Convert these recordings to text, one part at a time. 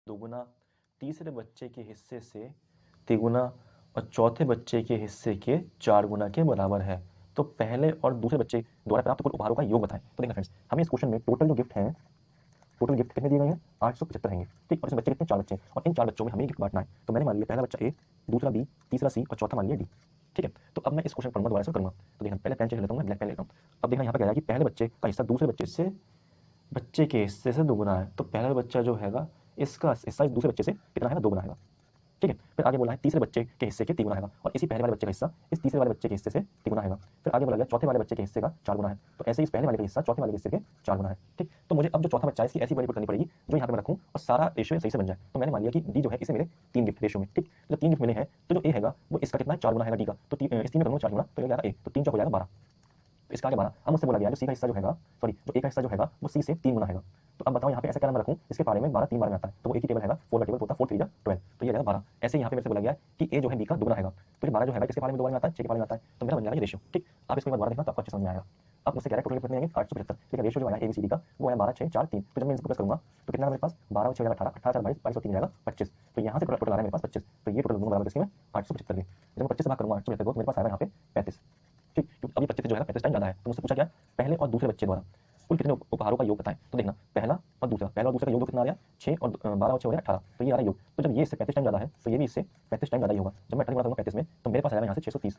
दोगुना, तीसरे बच्चे के हिस्से से तिगुना और चौथे बच्चे के हिस्से के 4 गुना के बराबर है। तो पहले और दूसरे बच्चे द्वारा प्राप्त कुल उपहारों का योग बताएं। तो देखना फ्रेंड्स, हमें इस क्वेश्चन में टोटल जो गिफ्ट है, टोटल गिफ्ट कितने दिए गए हैं? 875 रहेंगे। ठीक, और इसमें बच्चे कितने? 4 बच्चे, और इन 4 बच्चों में हमें गिफ्ट बांटना है। तो मैंने मान लिया पहला बच्चा ए, दूसरा बी, तीसरा सी और चौथा मान लिया डी। ठीक है, तो अब मैं इस क्वेश्चन पढ़ूंगा, दोबारा से करूंगा। तो देखना, पहले पेन चेंज लेता हूँ, मैं ब्लैक पेन लेता हूँ। अब देखना यहाँ पर कह रहा है कि पहले बच्चे का हिस्सा दूसरे बच्चे के हिस्से से दोगुना है। तो पहला बच्चा जो हैगा, इसका हिस्सा इस दूसरे बच्चे से कितना है? 2 गुना है। ठीक है, फिर आगे बोला है तीसरे बच्चे के हिस्से के 3 गुना है, और इसी पहले वाले बच्चे का हिस्सा इस तीसरे वाले बच्चे के हिस्से से 3 गुना है। फिर आगे बोला गया चौथे वाले बच्चे के हिस्से का 4 गुना है। तो ऐसे ही इस पहले वाले का हिस्सा चौथे वाले के हिस्से के 4 गुना है। ठीक, तो मुझे अब जो चौथा बच्चा है इसकी ऐसी वैल्यू करनी पड़ेगी जो यहाँ पे मैं रखूँ और सारा रेशियो सही से बन जाए। तो मैंने मान लिया कि डी जो है इसे मेरे 3 गिफ्ट रेशियो में। ठीक, जब 3 गिफ्ट मिले हैं तो जो ए हैगा वो इसका कितना है? 4 गुना है डी का। तो इस 3 में करूँगा 4 गुना, तो ये आ ए, तो 3 चौक हो जाएगा 12। तो इसका आगे 12। अब मुझसे बोला गया जो सी का हिस्सा जो हैगा, सॉरी जो ए का हिस्सा जो हैगा वो सी से 3 गुना हैगा। तो अब बताओ यहाँ पे ऐसा क्या नंबर रखूँ इसके बारे में? 12 3 बार में आता है, तो वो एक ही टेबल हैगा, 4 का टेबल होता है, 4 3 जा 12, तो ये जाएगा 12। ऐसे ही यहाँ पे मेरे से बोला गया है कि ए जो है बी का दुगना हैगा, तो ये 12 जो हैगा किसके बारे में? 2 बार में आता है, 6 के बारे में आता है। तो मेरा बन जाएगा ये रेशियो। ठीक, आप इसको एक बार देखना तो आपको अच्छे समझ में आएगा। अब मुझसे कह रहा है टोटल कितने आएंगे? 875, लेकिन रेशियो जो आया ए बी सी डी का वो आया 12 6 4 3। तो जब मैं इनको प्लस करूंगा तो कितना मेरे पास? 12 और 6 18, 18 22 22 और 3 जाएगा 25। तो यहाँ से टोटल आ रहा है मेरे पास 25। तो ये टोटल दोनों बराबर किसके में? 875 के। जब मैं 25 से भाग करूंगा 875 को तो मेरे पास आएगा यहाँ पे 35। ठीक, क्योंकि अभी 25 जो है 35 टाइम ज़्यादा है। तो मुझसे पूछा क्या? पहले और दूसरे बच्चे द्वारा कुल कितने उपहारों का योग बताएं। तो देखना, पहला और दूसरे का योग कितना आ रहा है? 6 और 12 और 6 हो रहा है 18। तो ये आ रहा है योग। तो जब ये इससे 35 टाइम ज़्यादा है तो ये भी इससे 35 टाइम ज़्यादा ही होगा। जब मैं 18 गुणा करूंगा 35 में तो मेरे पास आएगा यहाँ से 630,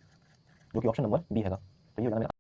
जो कि ऑप्शन नंबर बी हैगा। तो ये हो जाएगा मेरा